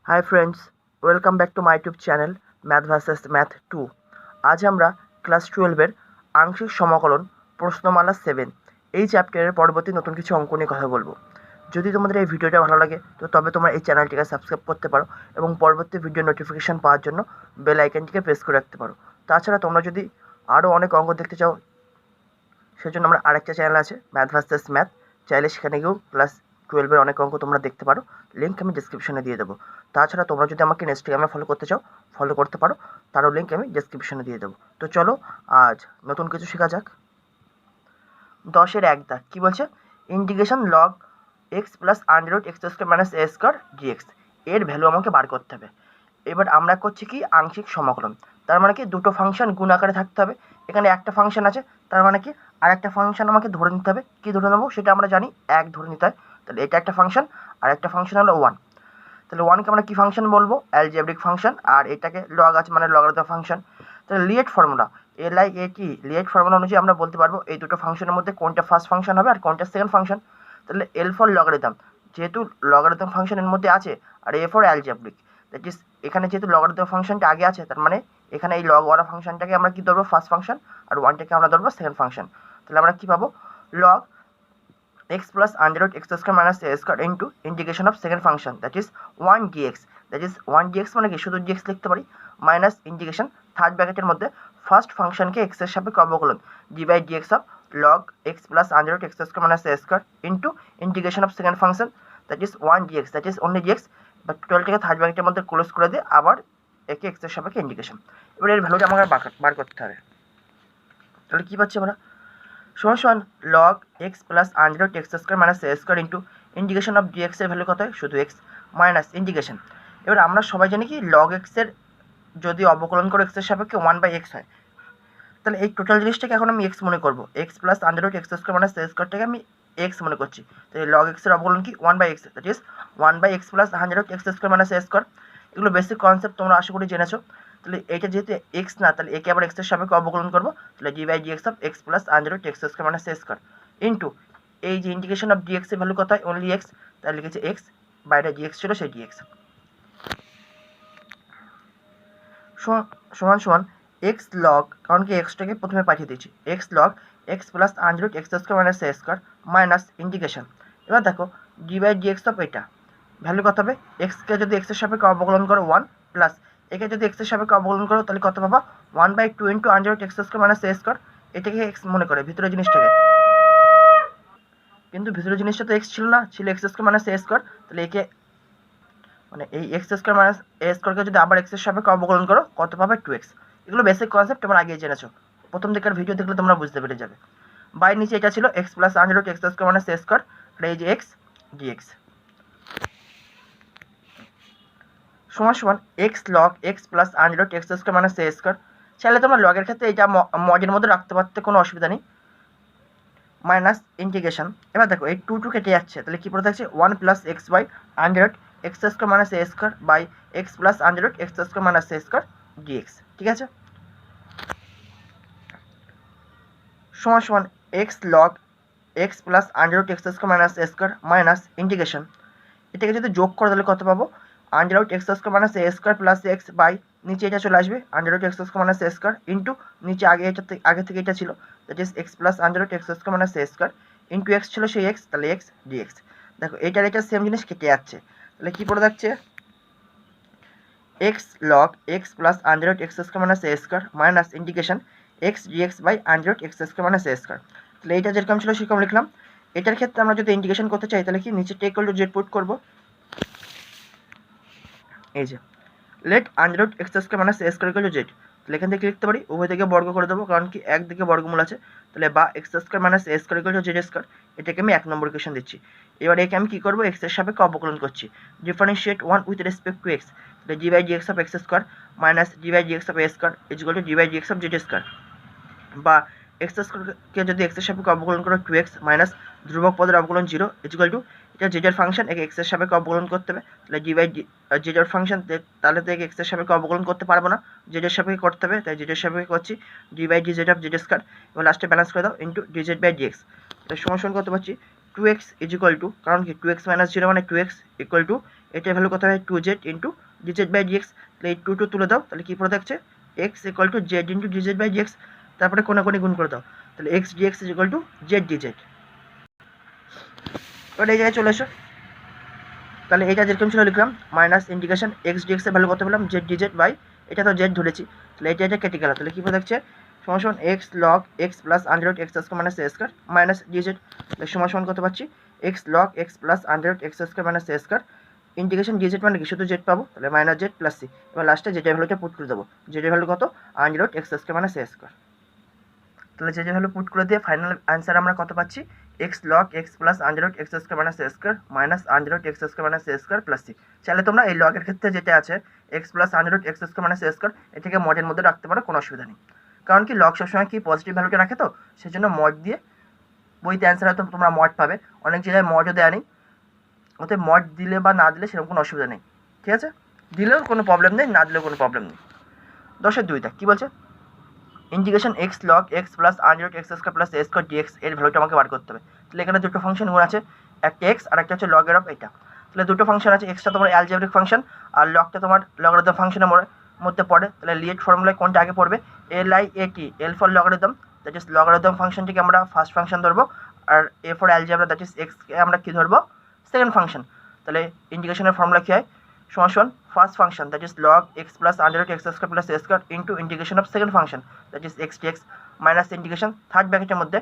Hi friends, welcome back to my YouTube channel math versus math 2। আজ আমরা class 12-এর আংশিক সমাকলন প্রশ্নমালা 7 এই চ্যাপ্টারের পরবর্তী নতুন কিছু অঙ্ক নিয়ে কথা বলবো। যদি তোমাদের এই ভিডিওটা ভালো লাগে তো তবে তোমরা এই চ্যানেলটিকে সাবস্ক্রাইব করতে পারো এবং পরবর্তী ভিডিও নোটিফিকেশান পাওয়ার জন্য বেল আইকনটিকে প্রেস করে রাখতে পারো। তাছাড়া তোমরা যদি আরও অনেক অঙ্ক দেখতে চাও সেজন্য আমার আরেকটা চ্যানেল আছে ম্যাথ ভার্সেস ম্যাথ, চাইলে সেখানে গিয়েও ক্লাস 12-এর অনেক অঙ্ক তোমরা দেখতে পারো। লিঙ্ক আমি ডিসক্রিপশনে দিয়ে দেবো। তাছাড়া তোমরা যদি আমাকে ইনস্টাগ্রামে ফলো করতে চাও ফলো করতে পারো, তারও লিঙ্ক আমি ডিসক্রিপশনে দিয়ে দেবো। তো চলো আজ নতুন কিছু শেখা যাক। 10-এর 1 দাগ কী বলছে? Integration log x plus under root x square minus a square dx, এর ভ্যালু আমাকে বার করতে হবে। এবার আমরা করছি কি আংশিক সমাকলন, তার মানে কি দুটো ফাংশন গুণ আকারে থাকতে হবে। এখানে একটা ফাংশন আছে, তার মানে কি আর একটা ফাংশন আমাকে ধরে নিতে হবে। কি ধরে নেবো সেটা আমরা জানি, এক ধরে নিতে হয়। তাহলে এটা একটা ফাংশন আর একটা ফাংশন হলো 1। তাহলে 1কে আমরা কি ফাংশন বলবো? Algebraic function. আর এটাকে লগ আছে মানে লগারিদম ফাংশন। তাহলে লিয়েট ফর্মুলা LIAT লিয়েট ফর্মুলা অনুযায়ী আমরা বলতে পারবো এই দুটো ফাংশনের মধ্যে কোনটা ফার্স্ট ফাংশন হবে আর কোনটা সেকেন্ড ফাংশন। তাহলে L ফর লগারিদম, যেহেতু লগারিদম ফাংশনের মধ্যে আছে, আর A for algebraic, that is এখানে যেহেতু লগারিদম ফাংশনটা আগে আছে, তার মানে এখানে এই লগ ওয়ালা ফাংশনটাকে আমরা কি ধরবো? ফার্স্ট ফাংশন, আর 1টাকে আমরা ধরবো সেকেন্ড ফাংশন। তাহলে আমরা কি পাবো? Log x plus under root x square minus a square into integration of second function, that is 1 dx, that is 1 dx মানে কি শুধু dx লিখতে পারি, মাইনাস ইন্টিগ্রেশন থার্ড ব্র্যাকেটের মধ্যে ফার্স্ট ফাংশনকে x এর সাপেক্ষে অবকলন d by dx of log x plus under root x square minus a square into integration of second function, that is 1 dx, that is only dx, but টোটালটাকে third ব্র্যাকেটের মধ্যে close করে দিয়ে আবার একে x এর সাপেক্ষে ইন্টিগ্রেশন। এবার এর ভ্যালুটা আমাকে বার করতে হবে। তাহলে কী পাচ্ছি আমরা? সমান log x plus under root x square minus a square into integration of dx এর ভ্যালু কত হয়? শুধু এক্স মাইনাস ইন্টিগ্রেশন। এবার আমরা সবাই জানি কি লগ এক্সের যদি অবকলন করে এক্সের সাপেক্ষে 1/x হয়, তাহলে এই টোটাল জিনিসটাকে এখন আমি এক্স মনে করবো। X plus under root x square minus a স্কোয়ারটাকে আমি এক্স মনে করছি। তাহলে লগ এক্সের অবকলন কি 1/x, that is 1/x plus under root x square minus a square. এগুলো বেসিক কনসেপ্ট তোমরা আশা করি জেনেছো। তাহলে এটা যেহেতু এক্স না, তাহলে একে আবার এক্সের সাপেক্ষে অবকলন করবো। তাহলে d by dx of x plus under root x square minus a square into এই যে ইন্টিগ্রেশন অফ ডিএক্স এর ভ্যালু কত হয়? অনলি এক্স, তাহলে লিখেছে এক্স, বাইরে ডিএক্স ছিল সেই ডিএক্স সমান সমান এক্স লগ, কারণ কি এক্সটাকে প্রথমে পাঠিয়ে দিয়েছি, x log x plus under root x square minus a square minus integration. এবার দেখো ডি বাই ডিএক্স অফ এটা ভ্যালু কত হবে? এক্সকে যদি এক্সের সাপেক্ষে অবকলন করো 1 প্লাস একে যদি এক্সের সাপেক্ষে অবকলন করো তাহলে কত পাবা? 1/2 into under root x square minus a square. এটাকে এক্স মনে করে ভিতরে জিনিসটাকে, কিন্তু ভিতরে জিনিসটা তো এক্স ছিল না, ছিল x square minus a square. তাহলে একে মানে এই এক্স স্কোয়ার মাইনাস এ স্কোয়ারকে যদি আবার এক্সের সাপেক্ষে অবকলন করো কত পাবে? 2x। এগুলো বেসিক কনসেপ্ট তোমরা আগেই জেনেছো, প্রথম দিকের ভিডিও দেখলে তোমরা বুঝতে পেরে যাবে। বাই নিচে এটা ছিল x plus under root x square minus a square, আর এই যে এক্স ডিএক্স সমান সমান x log x plus under root x square minus a square. চাইলে তোমরা লগের ক্ষেত্রে এটা মডের মধ্যে রাখতে পারতে, কোনো অসুবিধা নেই, মাইনাস ইন্টিগ্রেশন। এবার দেখো এই 2 কেটে যাচ্ছে, তাহলে কী পড়ে থাকছে? 1 plus x by under root x square minus a square by x plus under root x square minus a square dx. ঠিক আছে, সমান সমান x log x plus under root x square minus a square minus integration. এটাকে যদি যোগ করো তাহলে কত পাবো? Under root x square minus a square plus x by নিচে এটা চলে আসবে under root x square minus a square into নিচে আগে থেকে এটা ছিল, that is x plus under root x square minus a square into x ছিল সেই এক্স, তাহলে এক্স ডিএক্স। দেখো এইটার এটা সেম জিনিস কেটে যাচ্ছে, তাহলে কী পড়ে যাচ্ছে? X log x plus under root x square minus a square minus integration x dx by under root x square minus a square. তাহলে এইটা যেরকম ছিল সেরকম লিখলাম। এটার ক্ষেত্রে আমরা যদি ইন্টিগ্রেশন করতে চাই তাহলে কি নিচে take equal to z put করবো। এই যে let under root x square minus a square equal to z, তাহলে এখান থেকে লিখতে পারি উভয় দিকে বর্গ করে দেবো, কারণ কি একদিকে বর্গমূল আছে। তাহলে বা x square minus a square equal to Z square, এটাকে আমি 1 নম্বর ইকুয়েশন দিচ্ছি। এবার একে আমি কী করবো? এক্স এর সাপেক্ষে অবকলন করছি, differentiate 1 with respect to x. তাহলে d by dx of x square minus d by dx of a square is equal to d by dx of z square, বা এক্স স্কোয়ারকে যদি এক্স এর সাপেক্ষে অবকলন করো 2x মাইনাস ধ্রুবক পদের অবকলন 0 ইজ ইকুয়াল টু এটা জেডের ফাংশন, একে এক্স এর সাপেক্ষে অবকলন করতে হবে। তাহলে ডি বাই জেডের ফাংশন, তাহলে তো একে এক্স এর সাপেক্ষে অবকলন করতে পারবো না, জেডের সাপেক্ষে করতে হবে, তাই জেডের সাপেক্ষে করছি d by dz of z square. এবার লাস্টে ব্যালেন্স করে দাও ইন্টু ডিজেড বাই ডিএক্স। এটা সমান করতে পারছি 2x ইজ ইকুয়াল টু, কারণ কি 2x মাইনাস 0 মানে 2x ইকুয়াল টু এটার ভ্যালু কত হয় 2z into dz by dx. তাহলে এই 2 তুলে দাও, তাহলে কী পড়ে থাকছে x equal to z into dz by dx, তারপরে কোনাকুনি গুণ করে দাও, তাহলে x dx is equal to z dz. এবার এই জায়গায় চলে এসো, তাহলে এটা যেরকম ছিল লিখলাম মাইনাস ইন্টিগ্রেশন এক্স ডিএক্স এর ভ্যালু কত পেলাম জেড ডিজেড বাই, এটা তো জেড ধরেছি, তাহলে এটা কেটে গেল, তাহলে কী পড়ে থাকছে সমান x log x plus under x square minus a square minus dz, তাহলে সমান কত পাচ্ছি x log x plus under x square minus a square integration dz মানে কি শুধু জেড পাবো, তাহলে মাইনাস জেড প্লাস সি। এবার লাস্টে জেডের ভ্যালুটা পুট করে দেবো, জেডের ভ্যালু কত under x square minus a square. তাহলে জেডের ভ্যালু পুট করে দিয়ে ফাইনাল অ্যান্সার আমরা কত পাচ্ছি x log x plus under x square minus a square minus under x square minus a square plus c. চাইলে তোমরা এই লগের ক্ষেত্রে যেটা আছে x plus under x square minus a square এটাকে মডের মধ্যে রাখতে পারো, কোনো অসুবিধা নেই, কারণ কি লগ সবসময় কি পজিটিভ ভ্যালুটা রাখে, তো সেজন্য মড দিয়ে বইতে অ্যান্সার হয়তো তোমরা মড পাবে, অনেক জায়গায় মডও দেওয়া নেই, ওতে মড দিলে বা না দিলে সেরকম কোনো অসুবিধা নেই, ঠিক আছে, দিলেও কোনো প্রবলেম নেই, না দিলেও কোনো প্রবলেম নেই। 10-2 কী বলছে integration x log x plus under x square plus a square dx এর ভ্যালুটা আমাকে বার করতে হবে। তাহলে এখানে দুটো ফাংশন গুণ আছে, একটা এক্স আর একটা হচ্ছে লগের অফ এটা। তাহলে দুটো ফাংশন আছে, এক্সটা তোমার অ্যালজেব্রিক ফাংশন আর লগটা তোমার লগারিদম ফাংশনের মধ্যে পড়ে। তাহলে লিয়েট ফর্মুলায় কোনটা আগে পড়বে LIAT, L for logarithm, that is logarithm ফাংশনটিকে আমরা ফার্স্ট ফাংশন ধরবো, আর A for algebra that is এক্সকে আমরা কী ধরবো সেকেন্ড ফাংশন। তাহলে ইন্টিগ্রেশনের ফর্মুলা কী হয় সমান first function that is log x plus under x square plus a square into integration of second function that is x dx minus integration third ব্র্যাকেটের মধ্যে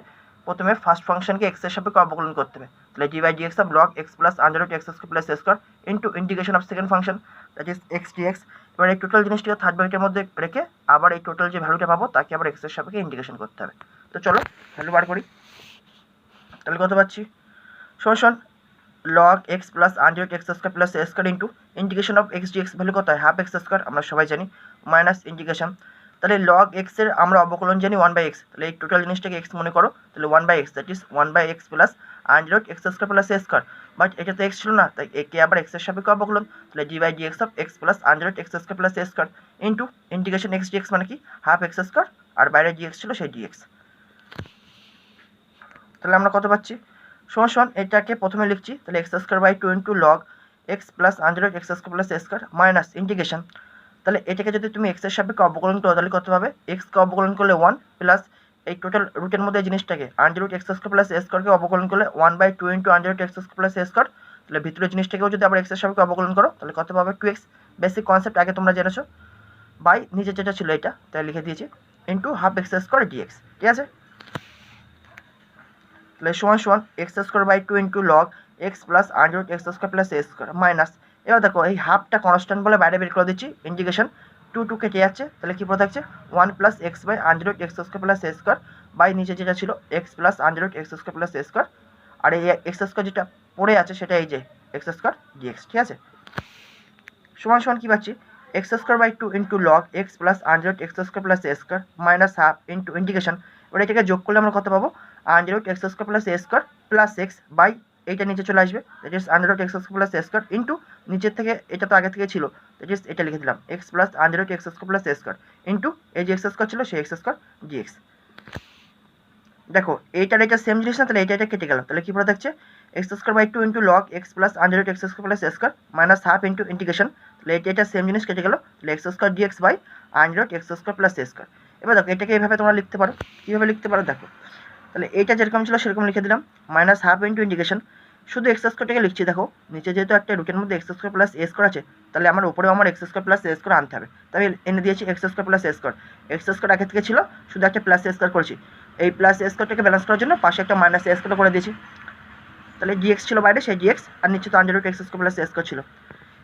প্রথমে ফার্স্ট ফাংশনকে এক্স এর সাপেক্ষে অবকলন করতে হবে, তাহলে d by dx of log x plus under x square plus a square into integration of second function that is x dx. এবার এই টোটাল জিনিসটিকে থার্ড ব্র্যাকেটের মধ্যে রেখে আবার এই টোটাল যে ভ্যালুটা পাবো তাকে আবার এক্স এর সাপেক্ষে ইন্টিগ্রেশন করতে হবে। তো চলো ভ্যালু বার করি, তাহলে কত পাচ্ছি সমান log x plus under x square plus a square into integration of x dx value কত হয় হাফ এক্স স্কোয়ার আমরা সবাই জানি মাইনাস ইন্টিগ্রেশন, তাহলে log x এর আমরা অবকলন জানি 1/x, তাহলে এই টোটাল জিনিসটাকে x মনে করো, তাহলে 1/x that is 1/x plus under x square plus a square, but এটা তো x ছিল না, তাই একে আবার x এর সাপেক্ষে অবকলন, তাহলে d by dx of x plus under x square plus a square into integration x dx মানে কি হাফ এক্স স্কোয়ার আর বাইরে ডিএক্স ছিল সেই ডিএক্স। তাহলে আমরা কত পাচ্ছি সমান এটাকে প্রথমে লিখছি, তাহলে x square by 2 into log x plus under x square plus a square minus integration, তাহলে এটাকে যদি তুমি এক্স এর সাপেক্ষে অবকলন করো তাহলে কত হবে এক্সকে অবকলন করলে 1 প্লাস এই টোটাল রুটের মধ্যে জিনিসটাকে under x square plus a স্কোয়ারকে অবকলন করলে 1/2 into under x square plus a square, তাহলে ভিতরের জিনিসটাকেও যদি আবার এক্স এর সাপেক্ষে অবকলন করো তাহলে কত পাবে 2x, বেসিক কনসেপ্ট আগে তোমরা জেনেছো, বাই নিচে যেটা ছিল এটা তাই লিখে দিয়েছি into half x square dx, ঠিক আছে। তাহলে সমান x square by 2 into log x plus under x square plus a square minus, এবার দেখো এই হাফটা কনস্ট্যান্ট বলে বাইরে বের করে দিচ্ছি, ইন্টিগ্রেশন 2 কেটে যাচ্ছে, তাহলে কী পড়ে থাকছে 1 plus x by under x square plus a square by নিচে যেটা ছিল x plus under x square plus a square, আর এই এক্স স্কোয়ার যেটা পড়ে আছে সেটা এই যে এক্স স্কোয়ার ডিএক্স, ঠিক আছে। সমান কী পাচ্ছি x square by 2 into log x plus under x square plus a square minus half into integration, এবার এটাকে যোগ করলে আমরা কত পাবো under x square plus a square plus x by এইটা নিচে চলে আসবে that is under x square plus a square into নিচের থেকে এটা তো আগে থেকে ছিল দ্যাট ইজ এটা লিখে দিলাম x plus under x square plus a square into এই যে এক্স স্কোয়ার ছিল সেই এক্স স্কোয়ার ডিএক্স। দেখো এইটার এটা সেম জিনিস না, তাহলে এটা কেটে গেল, তাহলে কী পড়ে থাকছে x square by 2 into log x plus under x square plus a square minus half into integration, তাহলে এটা সেম জিনিস কেটে গেল, তাহলে x square dx by under x square plus a square. এবার দেখো এটাকে এইভাবে তোমরা লিখতে পারো, কীভাবে লিখতে পারো দেখো, তাহলে এইটা যেরকম ছিল সেরকম লিখে দিলাম মাইনাস হাফ ইন্টু ইন্টিগ্রেশন, শুধু এক্স স্কোয়ারটাকে লিখছি, দেখো নিচে যেহেতু একটা রুটের মধ্যে x square plus a square আছে তাহলে আমার উপরেও আমার x square plus a square আনতে হবে, তাই এনে দিয়েছি x square plus a square, x square আগে থেকে ছিল শুধু একটা প্লাস এ স্কোয়ার করেছি, এই প্লাস এ স্কোয়ারটাকে ব্যালেন্স করার জন্য পাশে একটা মাইনাস এ স্কোয়ার করে দিয়েছি, তাহলে ডিএক্স ছিল বাইরে সেই ডিএক্স আর নিচে তো under x square plus a square ছিল।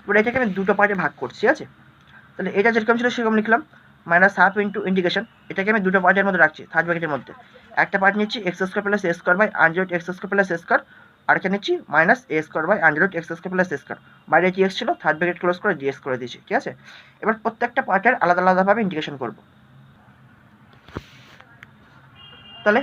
এবার এটাকে আমি দুটো পার্টে ভাগ করছি, ঠিক আছে, তাহলে এটা যেরকম ছিল সেরকম লিখলাম মাইনাস হাফ ইন্টু ইন্টিগ্রেশন, এটাকে আমি দুটো পার্টের মধ্যে রাখছি থার্ড ব্র্যাকেটের মধ্যে, একটা পার্ট নিচ্ছি x square plus a square by under x square plus a square, আরেকটা নিচ্ছি minus a square by under x square plus a square, বাইরে ডিএক্স ছিল থার্ড ব্র্যাকেট ক্লোজ করে ডিএক্স করে দিয়েছি, ঠিক আছে। এবার প্রত্যেকটা পার্টের আলাদা আলাদাভাবে ইন্টিগ্রেশন করব, তাহলে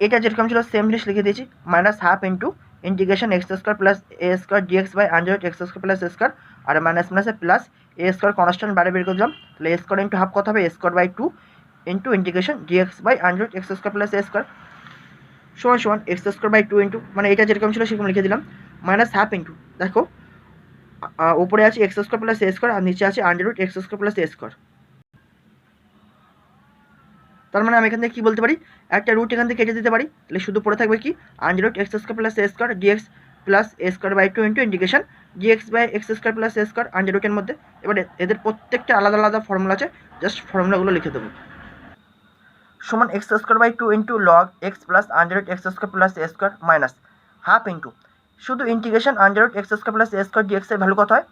এটা যেরকম ছিল সেম জিনিস লিখে দিয়েছি minus half into integration x square plus a square dx by under x square plus a square, আর মাইনাস মাইনাসে প্লাস এ স্কোয়ার কনস্ট্যান্ট বাইরে বের করে দিলাম, তাহলে এ স্কোয়ার ইন্টু হাফ কত হবে a square by 2 into integration dx by under x square plus a square সমান এক্স স্কোয়ার বাই 2 ইন্টু মানে এটা যেরকম ছিল সেরকম লিখে দিলাম মাইনাস হাফ ইন্টু, দেখো উপরে আছে x square plus a square আর নিচে আছে under root x square plus a square. তার মানে আমি এখান থেকে কী বলতে পারি, একটা রুট এখান থেকে কেটে দিতে পারি, তাহলে শুধু পড়ে থাকবে কি under root x square plus a square dx plus a square by 2 into integration dx by x square plus a square under রুটের মধ্যে। এবারে এদের প্রত্যেকটা আলাদা আলাদা ফর্মুলা আছে, জাস্ট ফর্মুলাগুলো লিখে দেবো। সমান x square by 2 into log x plus under root x square plus a square minus half into শুধু integration under root x square plus a square dx এর ভ্যালু কত হয়,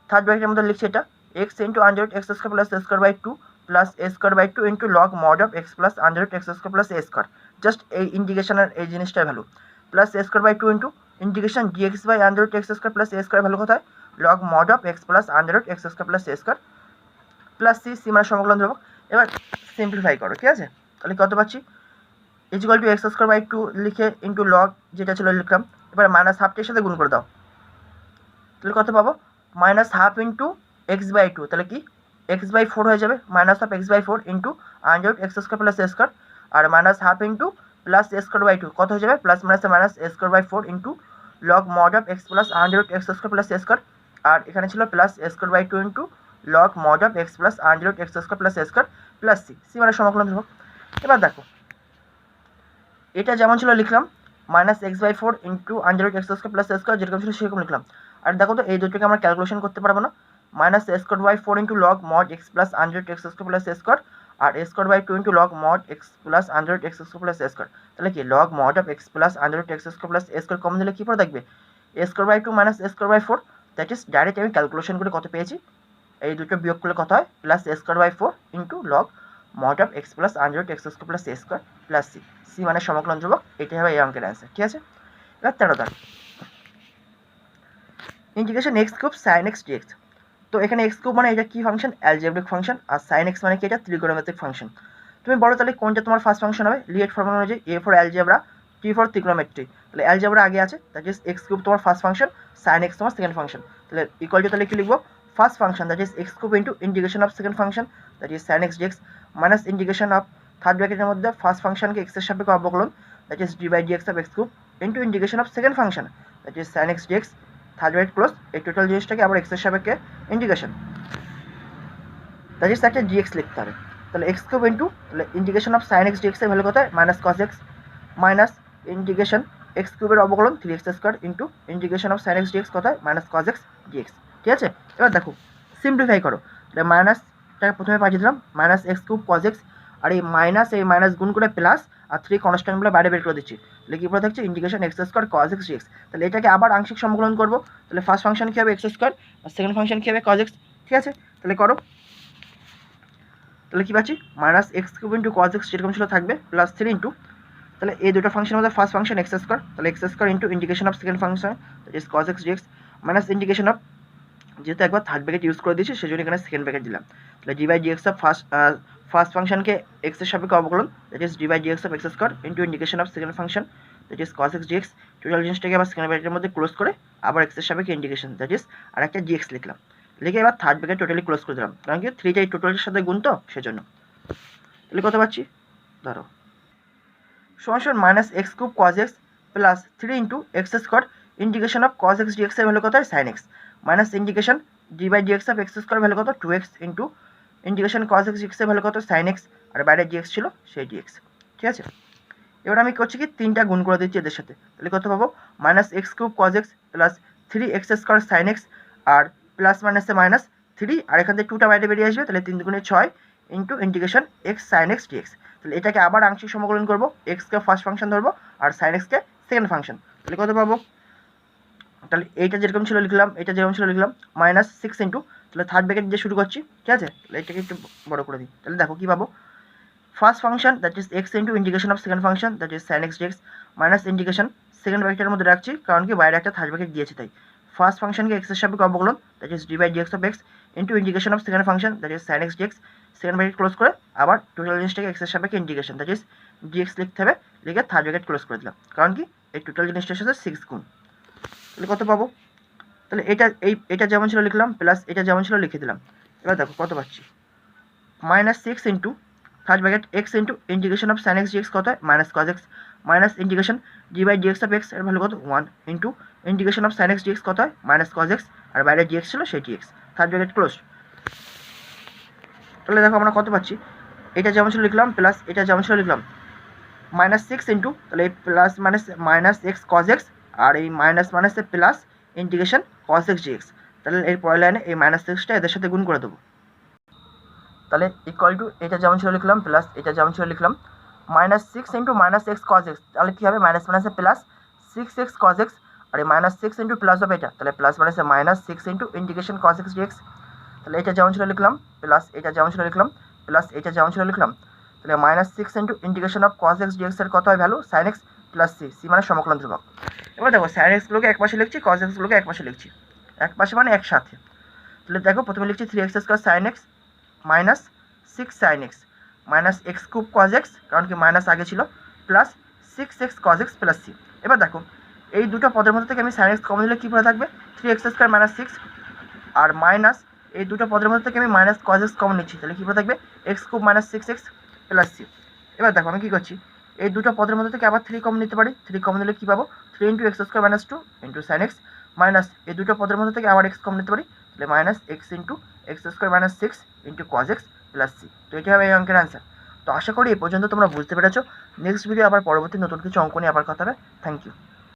থার্ড ব্র্যাকেটের মধ্যে লিখছি এটা x into under root x square plus a square by 2 plus a square by 2 into log mod of x plus under root x square plus a square, just এই ইন্টিগ্রেশনের এই জিনিসটার value plus a square by 2 into integration dx by under root x square plus a square value কত হয়, log mod of x plus under root x square plus a square plus c সীমার সমকলন ধ্রুবক। এবার simplify করো, ঠিক আছে, তাহলে কত পাচ্ছি equal to x square by 2 লিখে ইন্টু লগ যেটা ছিল লিখলাম, এবার মাইনাস হাফটির সাথে গুণ করে দাও, তাহলে কত পাবো minus half into x by 2, তাহলে কি এক্স বাই 4 হয়ে যাবে, minus half x by 4 into under root x square plus a square আর minus half into plus a square by 2 কত হয়ে যাবে plus minus minus a square by 4 into log mod of x plus under root x square plus a square আর এখানে ছিল plus a square by 2 into log mod of x plus under root x square plus a square plus c c মানে সমকলন ধ্রুবক। এবার দেখো এটা যেমন ছিল লিখলাম minus x by 4 into under root x square plus a square যেরকম ছিল সেরকম লিখলাম। আর দেখো তো এই দুটোকে আমরা ক্যালকুলেশন করতে পারবো না, minus a square by 4 into log mod x plus under root x square plus a square আর a square by 2 into log mod x plus under root x square plus a square, তাহলে কি log mod of x plus under root x square plus a square common দিলে কী পড়ে থাকবে a square by 2 minus a square by 4, that is direct আমি calculation করে কত পেয়েছি এই দুটো বিয়োগ করলে কত হয় plus a square by 4 into log mod of x plus under root x square plus a square plus c c মানে সমকলন ধ্রুবক। এটাই হবে এই অঙ্কের অ্যান্সার, ঠিক আছে। এবার 13 দাগ integration x cube sine x dx. তো এখানে এক্স কিউব মানে এটা কি ফাংশন অ্যালজেব্রিক ফাংশন আর সাইন এক্স মানে কি এটা ত্রিকোণমিতিক ফাংশন। তুমি বলো তাহলে কোনটা তোমার ফার্স্ট ফাংশন হবে, লিয়েট ফর্মুলা অনুযায়ী A for algebra T for ত্রিকোণমিতি, তাহলে অ্যালজেব্রা আগে আছে দ্যাট ইজ এক্স কিউব তোমার ফার্স্ট ফাংশন সাইন এক্স তোমার সেকেন্ড ফাংশন, তাহলে ইকুয়াল টু তাহলে কি লিখবো first function that is x cube into integration of second function that is sine x dx minus integration of third ব্র্যাকেটের মধ্যে first ফাংশনকে x এর সাপেক্ষে অবকলন that is d by dx of x cube into integration of second function that is sine x dx third bracket close এই total জিনিসটাকে আবার এক্স এর সাপেক্ষে ইন্টিগ্রেশন দ্যাট ইজ একটা ডিএক্স লিখতে হবে, তাহলে এক্স কিউব ইন্টু তাহলে integration of sine x dx এর ভ্যালু কত হয় minus cos x minus integration x কিউবের অবকলন 3x square into integration of sine x dx কত হয় মাইনাস কস এক্স ডিএক্স, ঠিক আছে। এবার দেখো সিম্পলিফাই করো, তাহলে মাইনাসটাকে প্রথমে পাঠিয়ে দিলাম minus x cube cos x আর এই মাইনাস গুণ করে প্লাস আর 3 কনস্ট্যান্টগুলো বাইরে বের করে দিচ্ছি, তাহলে কী পড়ে থাকছে integration x square cos x dx, তাহলে এটাকে আবার আংশিক সমকলন করবো, তাহলে ফার্স্ট ফাংশন কী হবে এক্স স্কোয়ার আর সেকেন্ড ফাংশন কী হবে কস এক্স, ঠিক আছে। তাহলে করো, তাহলে কী পাচ্ছি minus x cube into cos x যেরকম ছিল থাকবে প্লাস 3 ইন্টু তাহলে এই দুটো ফাংশনের মধ্যে ফার্স্ট ফাংশন এক্স স্কোয়ার তাহলে x square into integration of second function that is cos x dx minus integration of যেহেতু একবার থার্ড ব্র্যাকেট ইউজ করে দিয়েছি সেজন্য এখানে সেকেন্ড ব্র্যাকেট দিলাম, তাহলে d by dx of first ফাংশনকে এক্স এর সাপেক্ষে অবকলন that is d by dx of x square into integration of second function that is cos x dx total জিনিসটাকে আবার সেকেন্ড ব্র্যাকেটের মধ্যে ক্লোজ করে আবার এক্স এর সাপেক্ষে ইন্টিগ্রেশন দ্যাট ইজ আর একটা ডিএক্স লিখলাম, লিখে এবার থার্ড ব্র্যাকেট টোটালি ক্লোজ করে দিলাম কারণ কি 3টাই টোটালের সাথে গুণ তো সেজন্য, তাহলে কত পাচ্ছি ধরো সমান minus x cube cos x plus 3 into x square integration of cos x dx এর ভ্যালু কত হয় sine x minus integration d by dx of x square value কত 2x into integration cos x dx এর value কত sine x আর বাইরে dx ছিল সেই ডিএক্স, ঠিক আছে। এবার আমি করছি কি 3টা গুণ করে দিচ্ছি এদের সাথে, তাহলে কত পাবো minus x cube cos x plus 3x square sine x আর প্লাস মাইনাসে মাইনাস 3 আর এখান থেকে 2টা বাইরে বেরিয়ে আসবে তাহলে 3 দুগুণে 6 into integration x sine x dx, তাহলে এটাকে আবার আংশিক সমকলন করবো এক্সকে ফার্স্ট ফাংশন ধরবো আর সাইন এক্সকে সেকেন্ড ফাংশন, তাহলে কত পাবো তাহলে এইটা যেরকম ছিল লিখলাম এটা যেরকম ছিল লিখলাম মাইনাস 6 ইন্টু তাহলে থার্ড ব্র্যাকেট দিয়ে শুরু করছি, ঠিক আছে, তাহলে এটাকে একটু বড় করে দিই, তাহলে দেখো কী পাবো first function that is x into integration of second function that is sine x dx minus integration second ব্র্যাকেটের মধ্যে রাখছি কারণ কি বাইরে একটা থার্ড ব্র্যাকেট দিয়েছে তাই ফার্স্ট ফাংশনকে এক্স এর সাপেক্ষে অবকলন that is d by dx of x into integration of second function that is sine x dx second bracket close করে আবার টোটাল জিনিসটাকে এক্স এর সাপেক্ষে ইন্টিগ্রেশন দ্যাট ইজ ডিএক্স লিখতে হবে, লিখে থার্ড ব্র্যাকেট ক্লোজ করে দিলাম কারণ কি এই টোটাল জিনিসটার সাথে 6 গুণ, তাহলে কত পাবো তাহলে এটা যেমন ছিল লিখলাম প্লাস এটা যেমন ছিল লিখে দিলাম, এবার দেখো কত পাচ্ছি minus 6 into third bracket x into integration of sine x dx কত হয় minus cos x minus integration d by dx of x এর ভ্যালু কত 1 into integration of sine x dx কত হয় মাইনাস কজ এক্স, আর বাইরে dx ছিল সেই ডিএক্স, থার্ড ব্র্যাকেট ক্লোজ। তাহলে দেখো আমরা কত পাচ্ছি, এটা যেমন ছিল লিখলাম প্লাস এটা যেমন ছিল লিখলাম -6 ইন্টু, তাহলে এই plus minus x cos x, আর এই মাইনাস মাইনাসে plus integration cos x dx. তাহলে এই পরের লাইনে এই -6টা এদের সাথে গুণ করে দেবো। তাহলে ইকুয়াল টু এটা যেমন ছিল লিখলাম প্লাস এটা যেমন ছিল লিখলাম -6 ইন্টু এক্স কজ এক্স, তাহলে কী হবে মাইনাস মাইনাসে প্লাস 6x কজ এক্স, আর এই -6 ইন্টু প্লাস হবে এটা, তাহলে প্লাস মাইনাসে -6 into integration cos x dx. তাহলে এটা যেমন ছিল লিখলাম প্লাস এটা যেমন ছিল লিখলাম প্লাস এটা যেমন ছিল লিখলাম, তাহলে -6 into integration of cos x dx এর কত হয় value sine x plus c, c মানে সমকলন ধ্রুবক। এবার দেখো সাইন এক্সগুলোকে এক পাশে লিখছি, কজ এক্সগুলোকে এক পাশে লিখছি, এক পাশে মানে একসাথে। তাহলে দেখো প্রথমে লিখছি 3x square sine x minus 6 sine x minus x cube cos x, কারণ কি মাইনাস আগে ছিল, plus 6x cos x plus c. এবার দেখো এই দুটো পদের মধ্যে থেকে আমি সাইন এক্স কমন দিলে কী পড়ে থাকবে 3x স্কোয়ার মাইনাস 6, আর মাইনাস এই দুটো পদের মধ্যে থেকে আমি মাইনাস কজ এক্স কমন নিচ্ছি, তাহলে কী পড়ে থাকবে x cube minus 6x plus c. এবার দেখো আমি কী করছি, এই দুটো পদের মধ্যে থেকে আবার 3 কমন নিতে পারি, 3 কমন নিলে কী পাবো 3 into x square minus 2 into sign x, minus এই দুটো পদের মধ্যে থেকে আবার এক্স কমন নিতে পারি, তাহলে minus x into x square minus 6 into cos x plus c. তো এটা হবে এই অঙ্কের অ্যান্সার। তো আশা করি এই পর্যন্ত তোমরা বুঝতে পেরেছো। নেক্সট ভিডিও আবার পরবর্তী নতুন কিছু অঙ্ক নিয়ে আবার কথা হবে। Thank you.